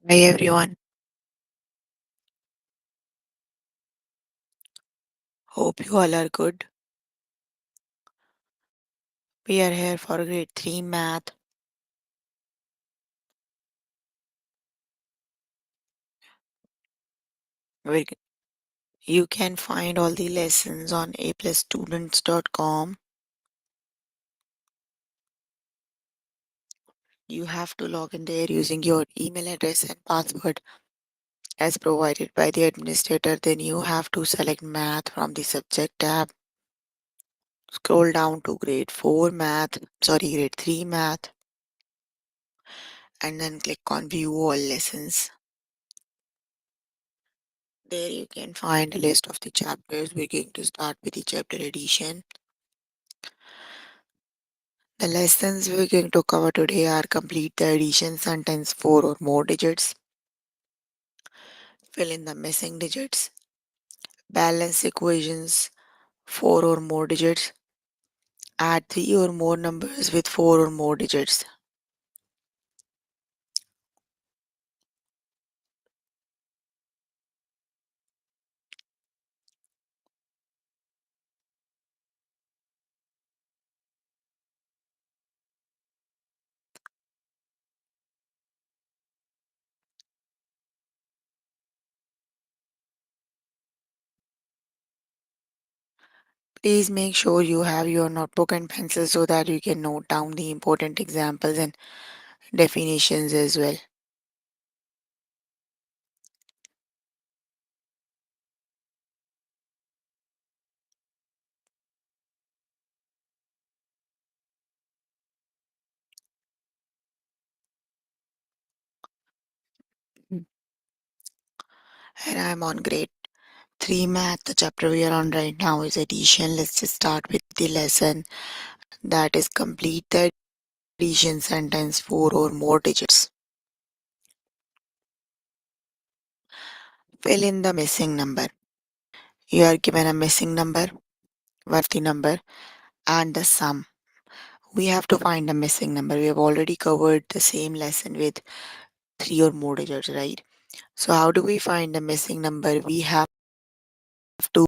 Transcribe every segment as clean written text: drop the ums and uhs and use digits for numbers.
Hi everyone, hope you all are good. We are here for grade 3 math. We- You can find all the lessons on aplusstudents.com. You have to log in there using your email address and password as provided by the administrator. Then you have to select math from the subject tab. Scroll down to grade 3 math, and then click on view all lessons. There you can find a list of the chapters. We're going to start with the chapter addition. The lessons we're going to cover today are complete the addition sentence 4 or more digits, fill in the missing digits, balance equations 4 or more digits, add 3 or more numbers with 4 or more digits. Please make sure you have your notebook and pencil so that you can note down the important examples and definitions as well. And I'm on grade 3 math. The chapter we are on right now is addition. Let's just start with the lesson that is complete the addition sentence 4 or more digits. Fill in the missing number. You are given a missing number, what's the number, and the sum. We have to find the missing number. We have already covered the same lesson with 3 or more digits, right? So, how do we find the missing number? We have to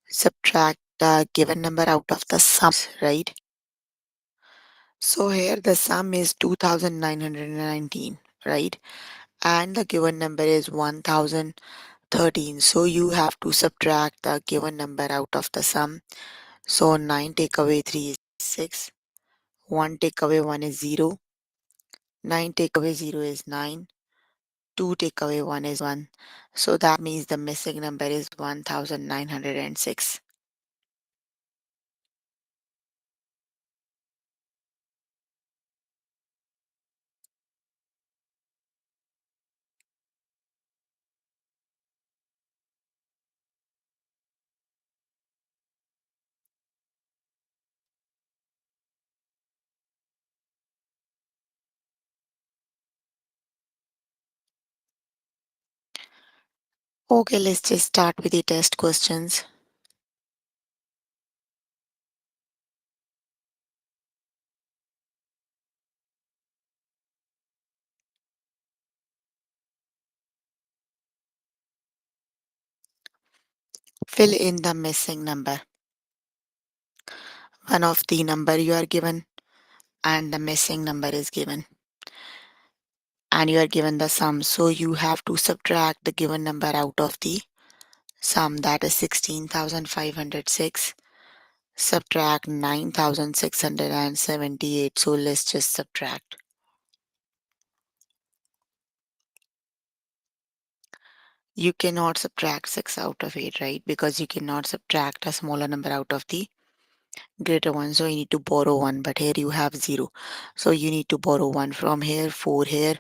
subtract the given number out of the sum, right? So, here the sum is 2919, right? And the given number is 1013. So, you have to subtract the given number out of the sum. So 9 take away 3 is 6. 1 take away 1 is 0. 9 take away 0 is 9. 2 take away 1 is 1. So that means the missing number is 1906. Okay, let's just start with the test questions. Fill in the missing number. One of the number you are given and the missing number is given. And you are given the sum. So you have to subtract the given number out of the sum, that is 16,506. Subtract 9,678. So let's just subtract. You cannot subtract 6 out of 8, right? Because you cannot subtract a smaller number out of the greater one. So you need to borrow 1. But here you have 0. So you need to borrow 1 from here, 4 here.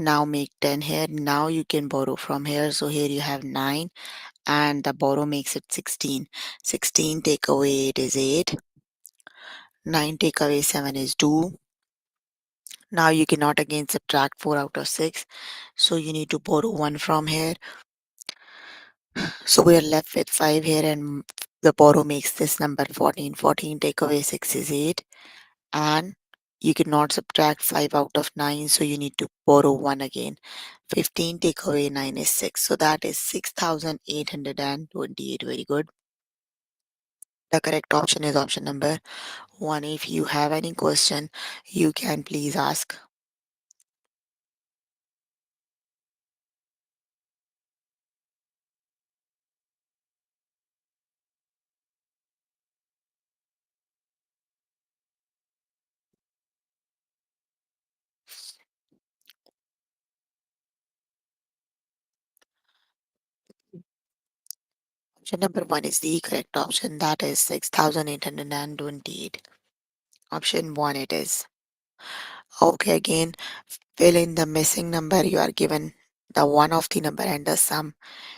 Now make 10 here. Now you can borrow from here. So here you have 9. And the borrow makes it 16. 16 take away 8 is 8. 9 take away 7 is 2. Now you cannot again subtract 4 out of 6. So you need to borrow 1 from here. So we are left with 5 here and the borrow makes this number 14. 14 take away 6 is 8. And you cannot subtract 5 out of 9. So you need to borrow 1 again. 15 take away 9 is 6. So that is 6,828. Very good. The correct option is option number 1. If you have any question, you can please ask. Option number 1 is the correct option. That is 6,828. Option 1 it is. Okay, again, fill in the missing number. You are given the one of the number and the sum.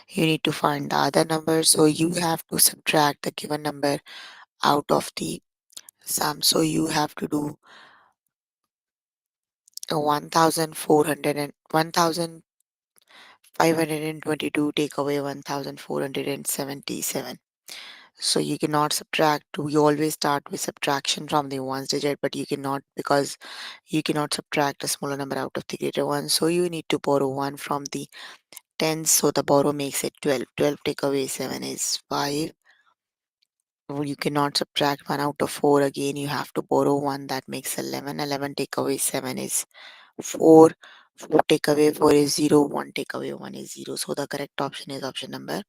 You need to find the other number. So you have to subtract the given number out of the sum. So you have to do 1,400 and 1,522 take away 1,477. So you cannot subtract. We always start with subtraction from the ones digit, but you cannot because you cannot subtract a smaller number out of the greater one. So you need to borrow 1 from the tens. So the borrow makes it 12. 12 take away 7 is 5. Well, you cannot subtract 1 out of 4 again. You have to borrow 1 that makes 11. 11 take away 7 is 4. 4 take away 4 is 0. 1 take away 1 is 0. So the correct option is option number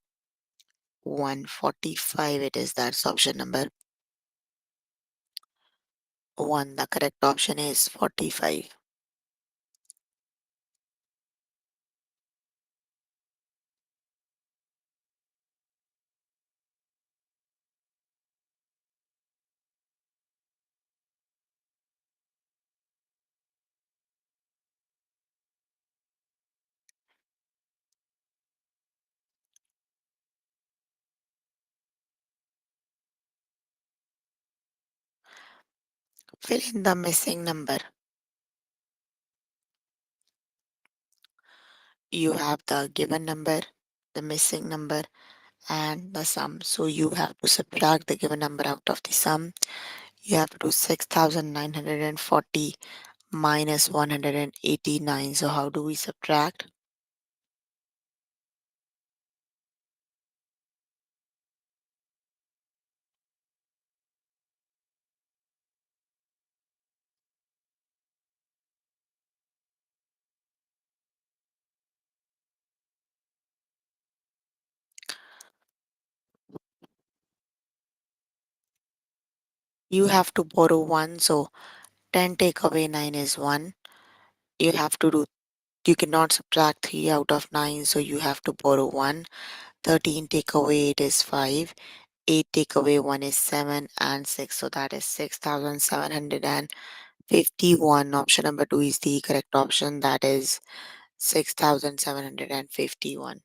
145. It is that's option number 1. The correct option is 45. Fill in the missing number. You have the given number, the missing number, and the sum. So you have to subtract the given number out of the sum. You have to do 6,940 minus 189. So how do we subtract? You have to borrow 1. So 10 take away 9 is 1. You have to do you cannot subtract 3 out of 9. So you have to borrow 1. 13 take away 8 is 5. 8 take away 1 is 7 and 6. So that is 6,751. Option number 2 is the correct option. That is 6,751.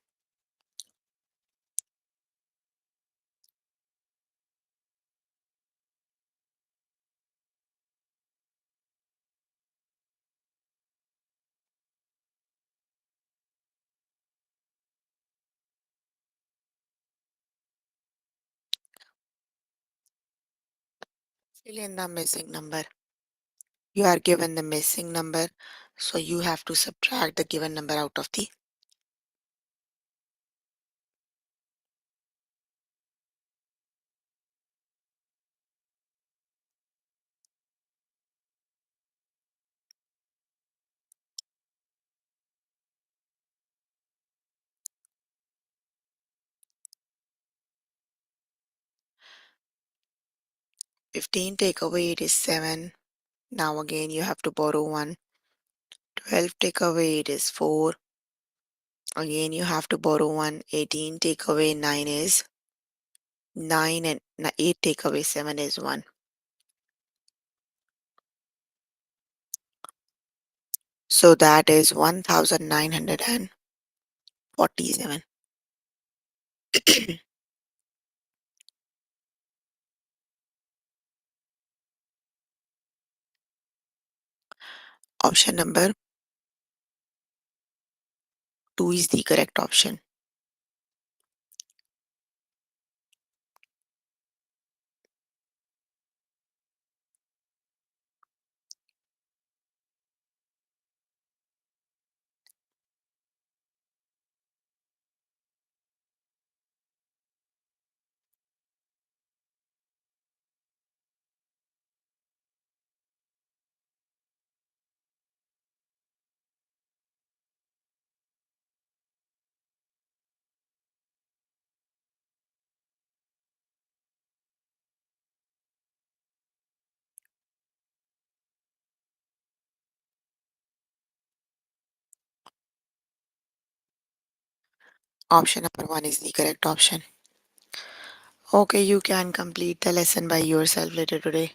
Fill in the missing number. You are given the missing number. So you have to subtract the given number out of the 15 take away 8 is 7. Now again you have to borrow 1. 12 take away 8 is 4. Again you have to borrow 1. 18 take away 9 is 9 and 8 take away 7 is 1. So that is 1,947. Option number 2 is the correct option. Option number 1 is the correct option. Okay, you can complete the lesson by yourself later today.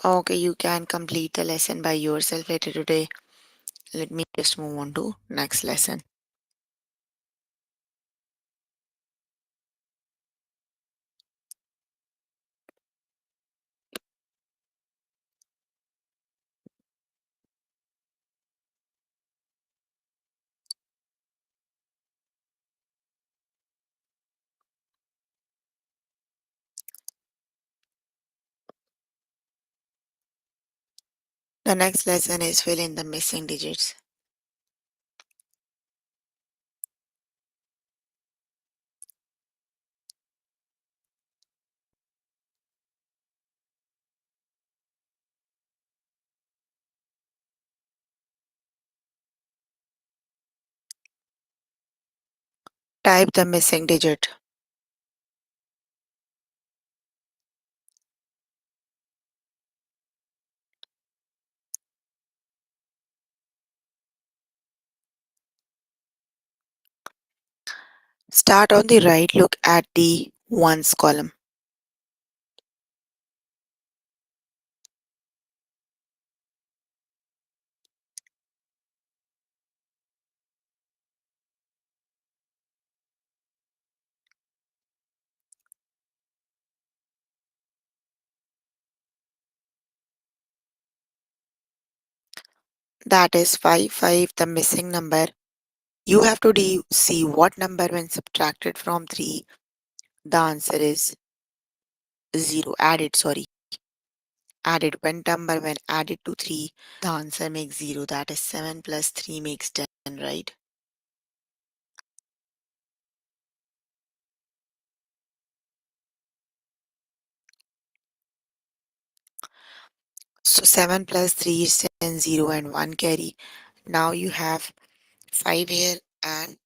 Okay, you can complete the lesson by yourself later today. Let me just move on to next lesson. The next lesson is fill in the missing digits. Type the missing digit. Start on the right, look at the ones column. That is 5, 5, the missing number. You have to see what number when subtracted from 3. The answer is 0. Added, sorry. Added when number when added to 3. The answer makes 0. That is 7 plus 3 makes 10, right? So 7 plus 3 is 10, 0 and 1 carry. Now you have 5 here and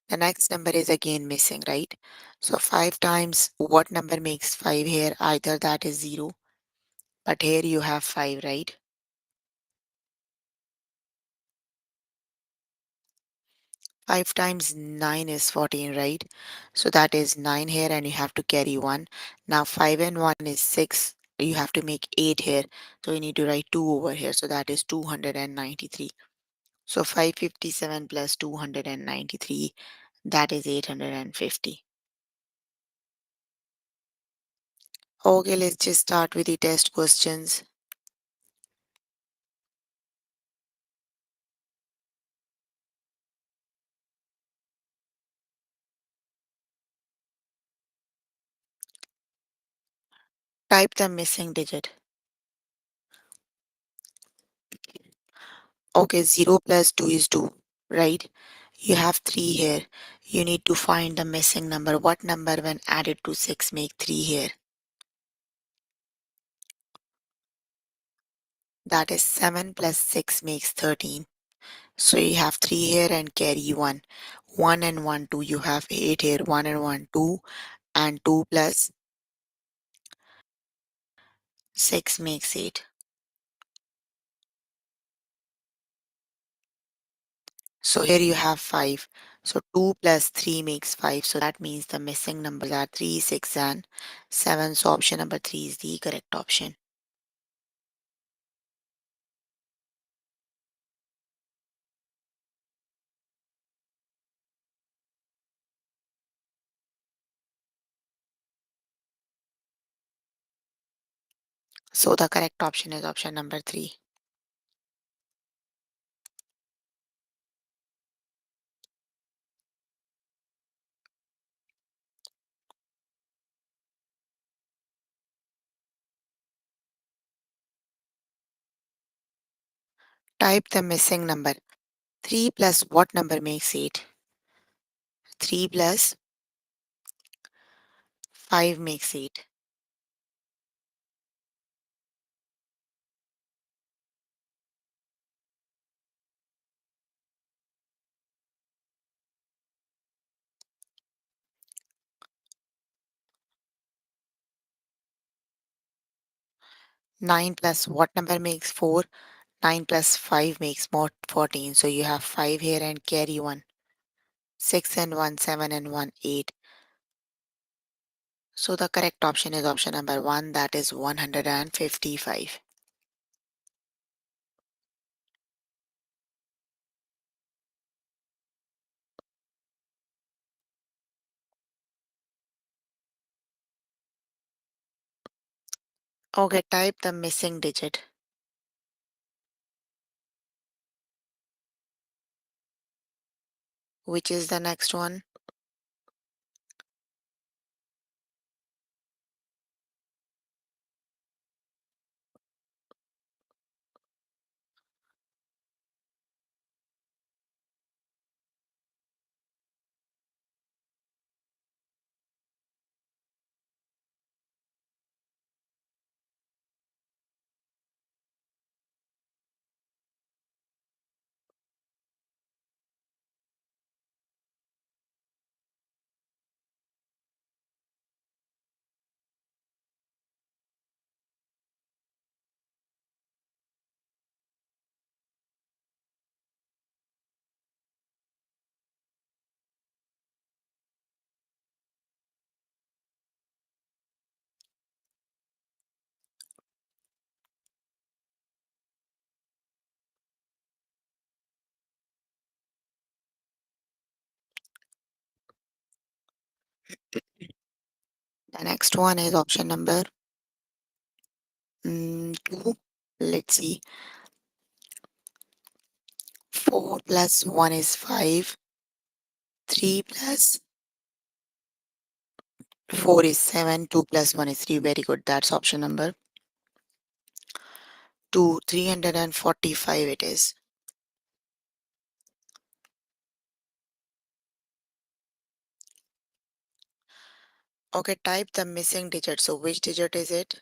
the next number is again missing, right? So 5 times what number makes 5 here? Either that is 0, but here you have 5, right? 5 times 9 is 14, right? So that is 9 here and you have to carry 1. Now 5 and 1 is 6. You have to make 8 here. So you need to write 2 over here. So that is 293. So 557 plus 293, that is 850. Okay, let's just start with the test questions. Type the missing digit. Okay, 0 plus 2 is 2, right? You have 3 here. You need to find the missing number. What number when added to 6 make 3 here? That is 7 plus 6 makes 13. So you have 3 here and carry 1. 1 and 1, 2. You have 8 here. 1 and 1, 2. And 2 plus 6 makes 8. So here you have 5. So 2 plus 3 makes 5. So that means the missing numbers are 3, 6, and 7. So option number 3 is the correct option. So the correct option is option number 3. Type the missing number. 3 plus what number makes 8? 3 plus 5 makes 8. 9 plus what number makes 4? 9 plus 5 makes more 14. So you have 5 here and carry 1. 6 and 1, 7 and 1, 8. So the correct option is option number 1, that is 155. Okay, type the missing digit, which is the next one. The next one is option number 2. Let's see. 4 plus 1 is 5. 3 plus 4 is 7. 2 plus 1 is 3. Very good. That's option number 2. 345 it is. Okay, type the missing digit. So which digit is it?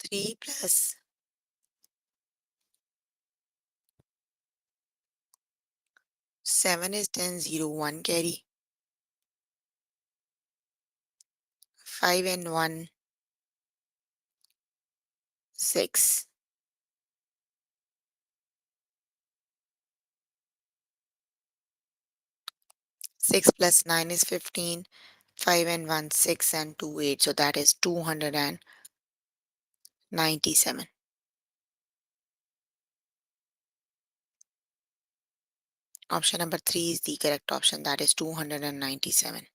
3 plus 7 is 10, 0, 1 carry. 5 and 1, 6. 6 plus 9 is 15. 5 and 1, 6 and 2, 8. So that is 297. Option number 3 is the correct option. That is 297.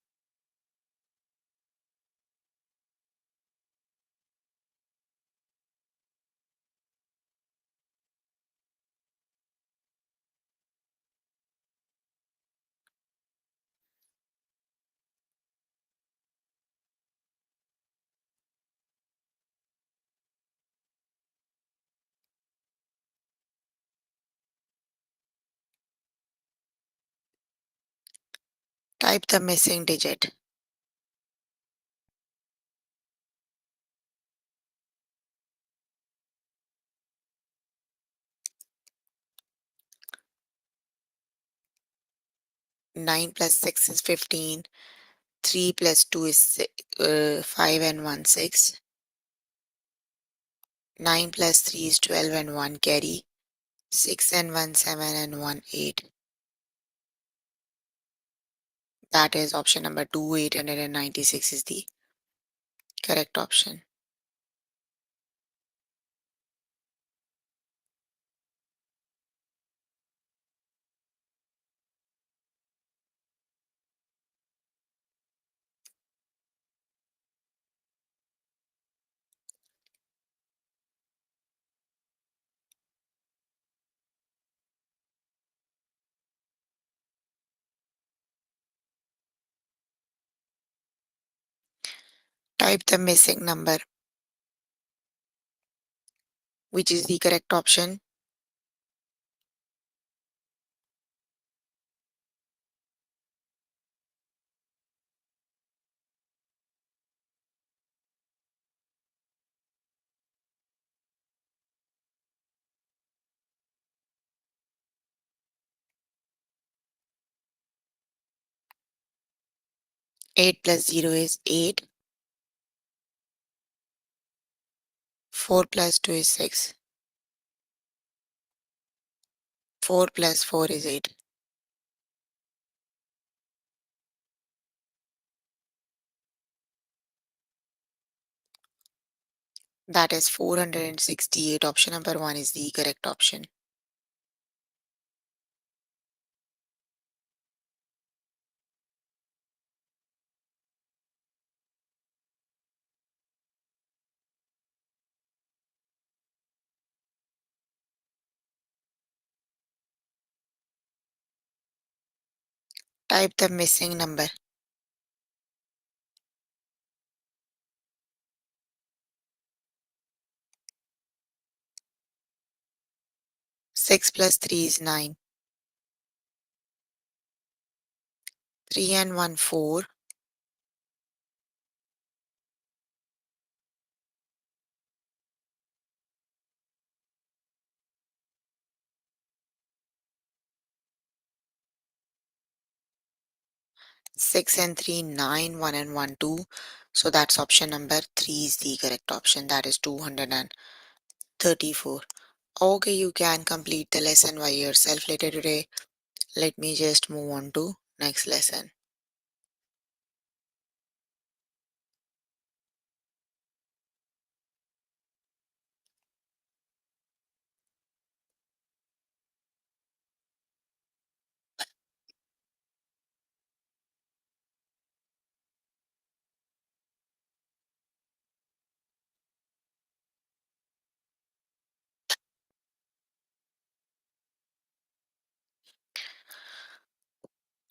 Type the missing digit. 9 plus 6 is 15. 3 plus 2 is 5 and 1, 6. 9 plus 3 is 12 and 1 carry. 6 and 1, 7 and 1, 8. That is option number 2, 896 is the Correct option. Type the missing number, which is the correct option. 8 plus 0 is 8. 4 plus 2 is 6. 4 plus 4 is 8. That is 468. Option number 1 is the correct option. Type the missing number. 6 plus 3 is 9. 3 and 1, 4. 6 and 3, 9. 1 and 1, 2. So that's option number 3 is the correct option. That is 234. Okay, you can complete the lesson by yourself later today. Let me just move on to next lesson.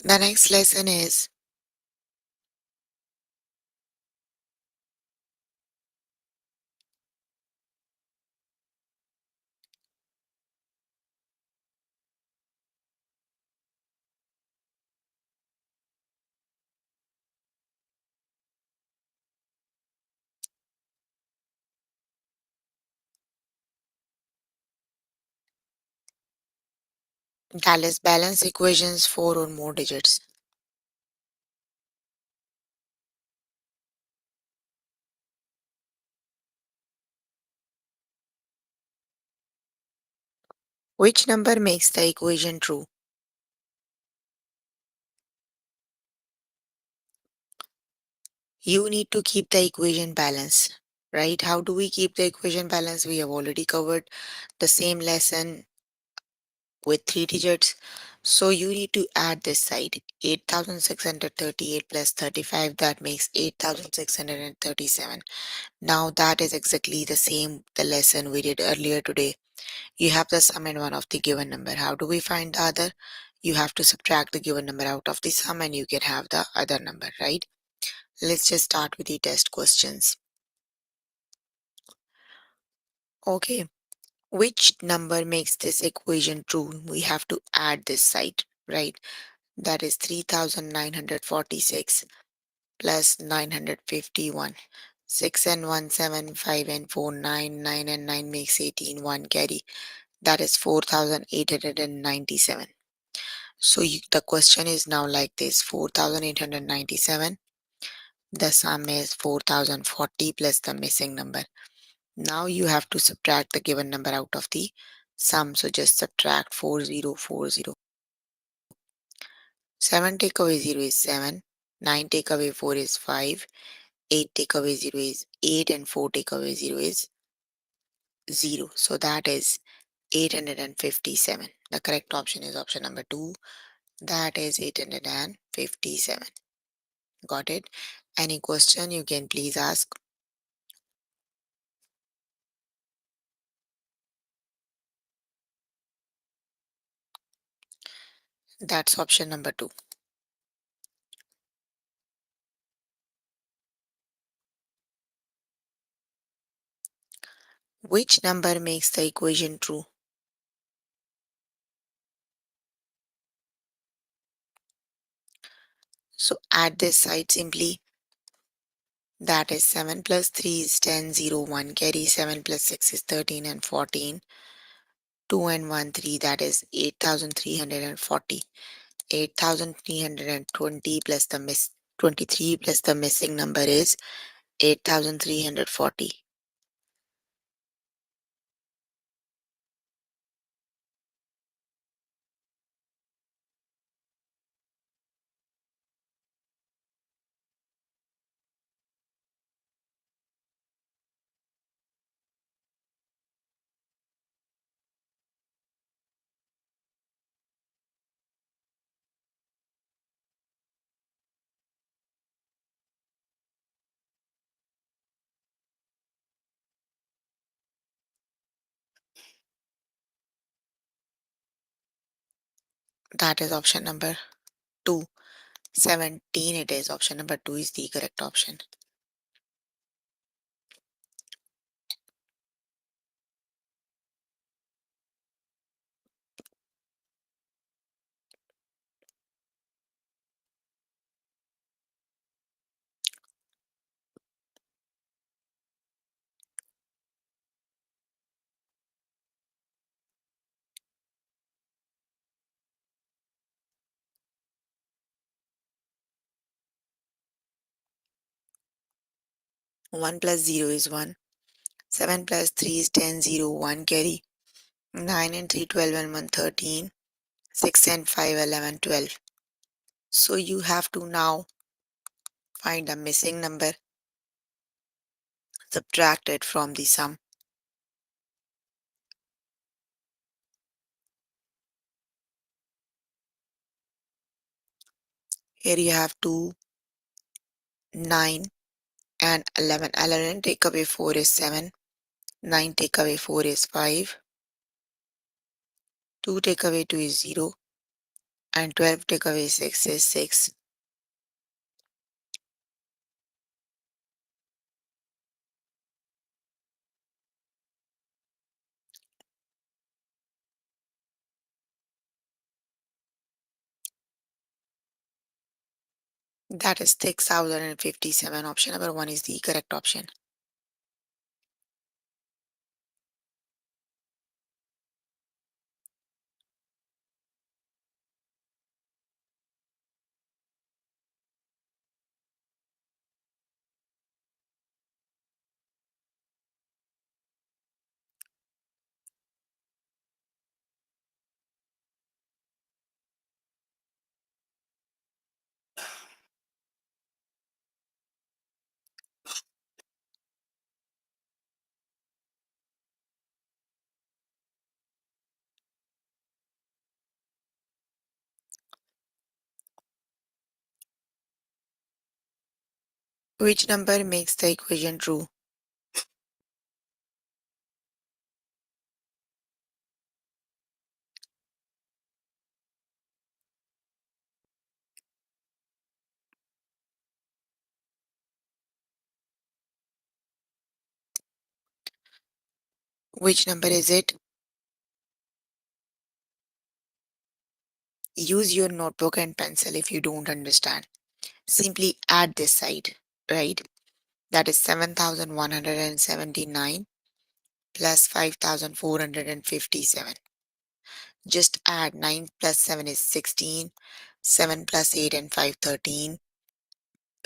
The next lesson is Dallas balance equations 4 or more digits. Which number makes the equation true? You need to keep the equation balanced, right? How do we keep the equation balanced? We have already covered the same lesson with 3 digits. So you need to add this side 8638 plus 35, that makes 8637. Now that is exactly the same the lesson we did earlier today. You have the sum and one of the given number. How do we find the other? You have to subtract the given number out of the sum and you can have the other number, right? Let's just start with the test questions. Okay, which number makes this equation true? We have to add this side, right? That is 3946 plus 951. 6 and 1, 7, 5 and 4, 9, 9 and 9 makes 18, 1 carry. That is 4897. So the question is now like this: 4897. The sum is 4040 plus the missing number. Now you have to subtract the given number out of the sum. So just subtract 4040. 7 take away 0 is 7. 9 take away 4 is 5. 8 take away 0 is 8 and 4 take away 0 is 0. So that is 857. The correct option is option number 2. That is 857. Got it? Any question you can please ask. That's option number 2. Which number makes the equation true? So add this side simply. That is 7 plus 3 is 10, 0, 1. Carry 7 plus 6 is 13 and 14. 2 and 1, 3. That is 8,340. 8,320 plus the 23 plus the missing number is 8,340. That is option number 2. 17 it is. Option number 2 is the correct option. One plus 0 is 1. 7 plus 3 is 10, 0, 1. Carry 9 and 3, 12 and 1, 13. 6 and 5, 11, 12. So you have to now find the missing number, subtract it from the sum. Here you have 2, 9 and 11. 11 take away 4 is 7. 9 take away 4 is 5. 2 take away 2 is 0. And 12 take away 6 is 6. That is 6,057. Option number 1 is the correct option. Which number makes the equation true? Which number is it? Use your notebook and pencil if you don't understand. Simply add this side, right? That is 7,179 plus 5,457. Just add 9 plus 7 is 16. 7 plus 8 and 5, 13.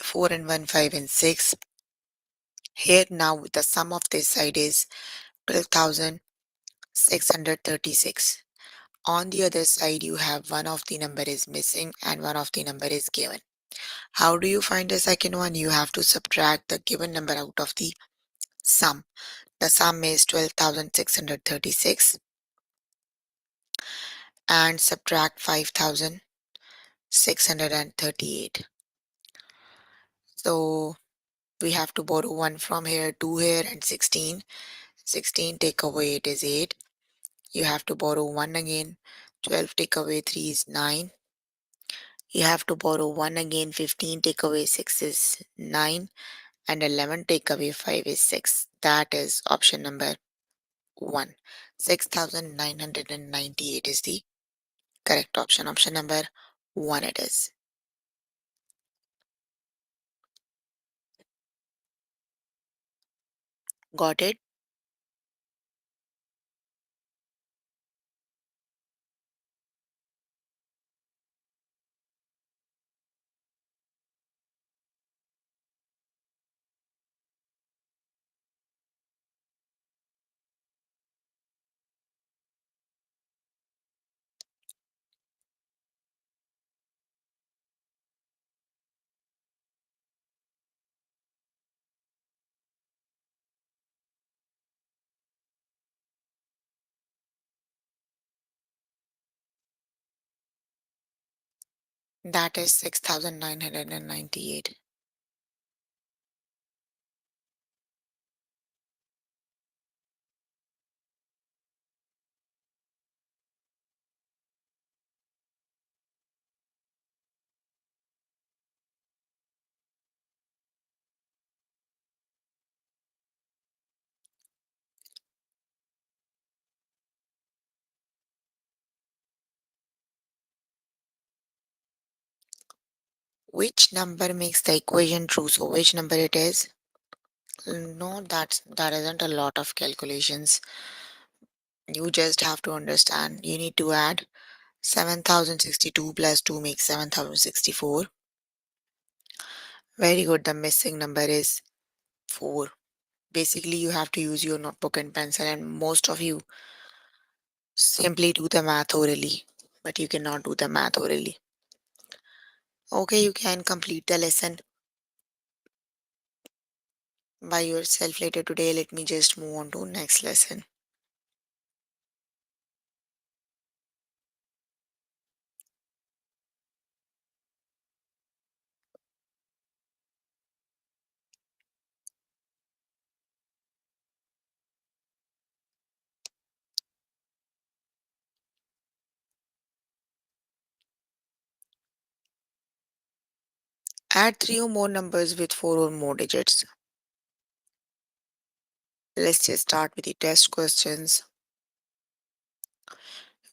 4 and 1, 5 and 6. Here now the sum of this side is 12,636. On the other side, you have one of the number is missing and one of the number is given. How do you find the second one? You have to subtract the given number out of the sum. The sum is 12,636 and subtract 5,638. So we have to borrow 1 from here, 2 here, and 16. 16 take away 8 is 8. You have to borrow 1 again. 12 take away 3 is 9. You have to borrow 1 again. 15 take away 6 is 9. And 11 take away 5 is 6. That is option number 1. 6,998 is the correct option. Option number 1 it is. Got it? That is 6,998. Which number makes the equation true? So which number it is? No, that isn't a lot of calculations. You just have to understand. You need to add 7,062 plus 2 makes 7,064. Very good. The missing number is 4. Basically, you have to use your notebook and pencil, and most of you simply do the math orally, but you cannot do the math orally. Okay, you can complete the lesson by yourself later today. Let me just move on to next lesson. Add 3 or more numbers with 4 or more digits. Let's just start with the test questions.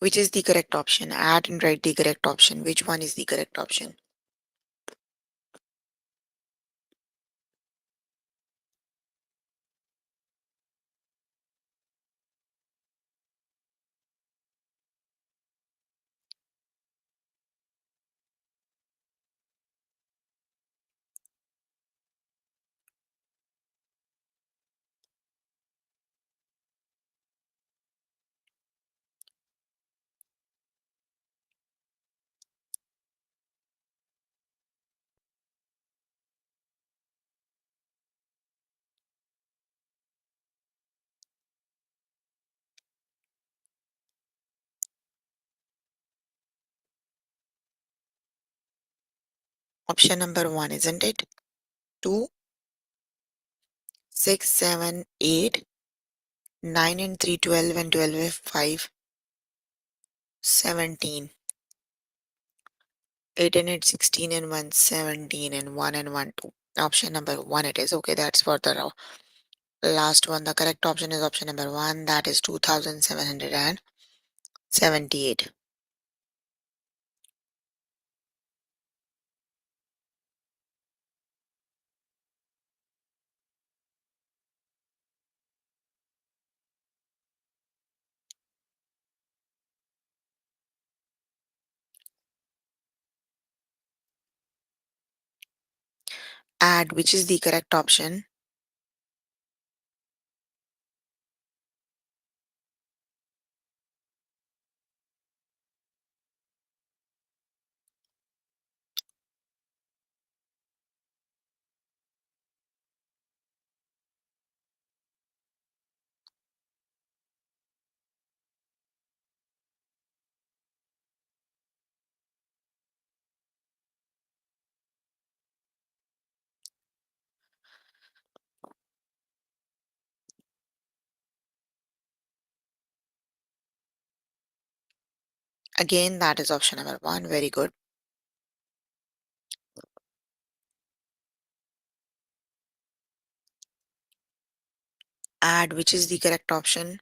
Which is the correct option? Add and write the correct option. Which one is the correct option? Option number 1, isn't it? 2, 6, 7, 8, 9 and 3, 12 and 12 is 5, 17. 8 and 8, 16 and 1, 17 and 1 and 1, 2. Option number 1 it is. Okay, that's for the last one. The correct option is option number 1. That is 2,778. Add, which is the correct option? Again, that is option number one. Very good. Add, which is the correct option?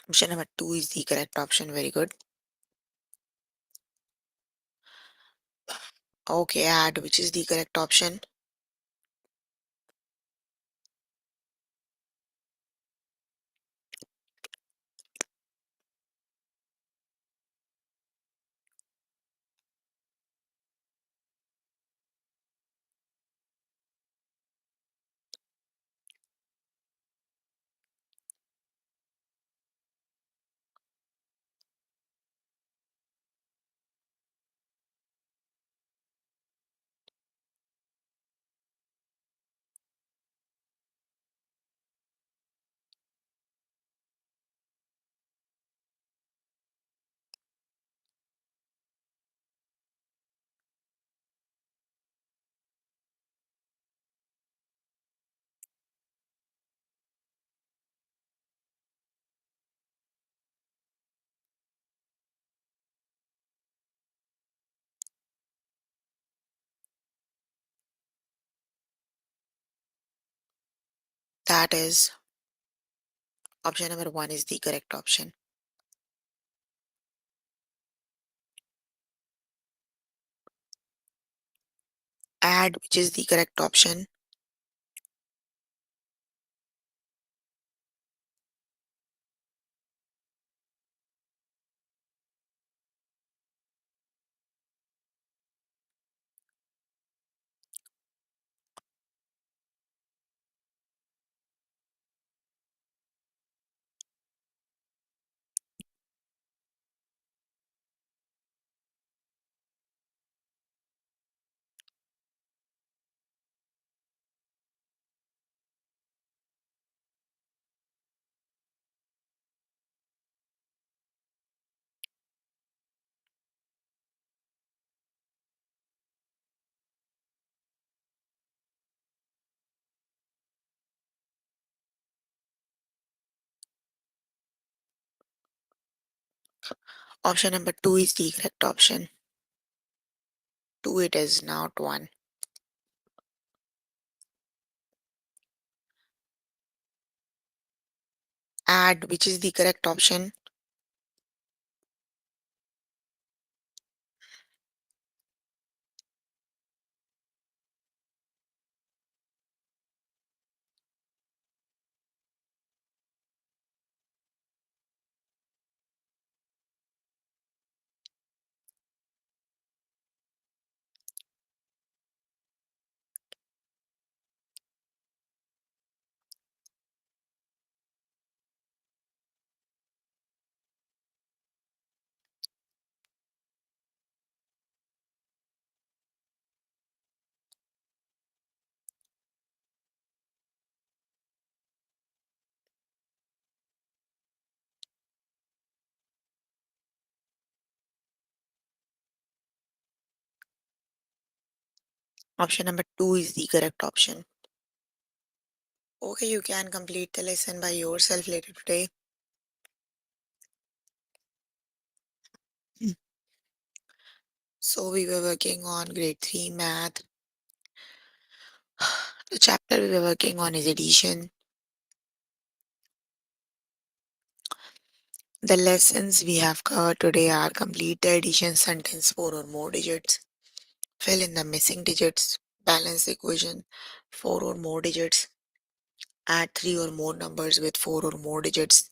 Option number two is the correct option. Very good. Okay, add, which is the correct option? That is option number one is the correct option. Add, which is the correct option? Option number two is the correct option. Two, it is not one. Add, which is the correct option? Option number two is the correct option. Okay, you can complete the lesson by yourself later today. Hmm. So we were working on grade 3 math. The chapter we were working on is addition. The lessons we have covered today are complete the addition sentence 4 or more digits, fill in the missing digits, balance the equation 4 or more digits, add 3 or more numbers with 4 or more digits,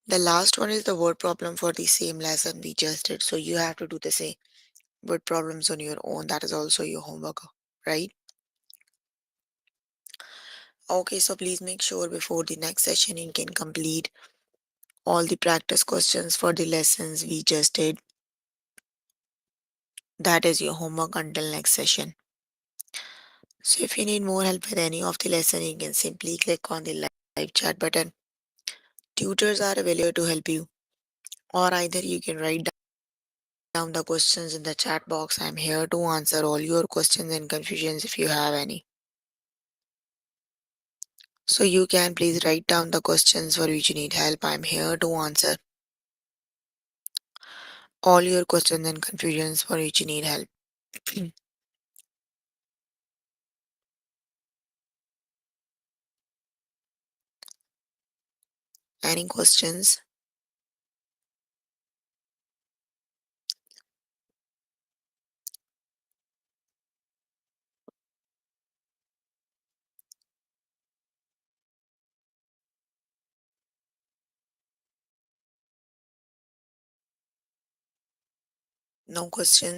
The last one is the word problem for the same lesson we just did. So you have to do the same word problems on your own. That is also your homework, right? Okay, so please make sure before the next session you can complete all the practice questions for the lessons we just did. That is your homework until next session. So if you need more help with any of the lesson, you can simply click on the live chat button. Tutors are available to help you, or either you can write down the questions in the chat box. I'm here to answer all your questions and confusions if you have any. So you can please write down the questions for which you need help. I'm here to answer all your questions and confusions for which you need help. Any questions? No questions?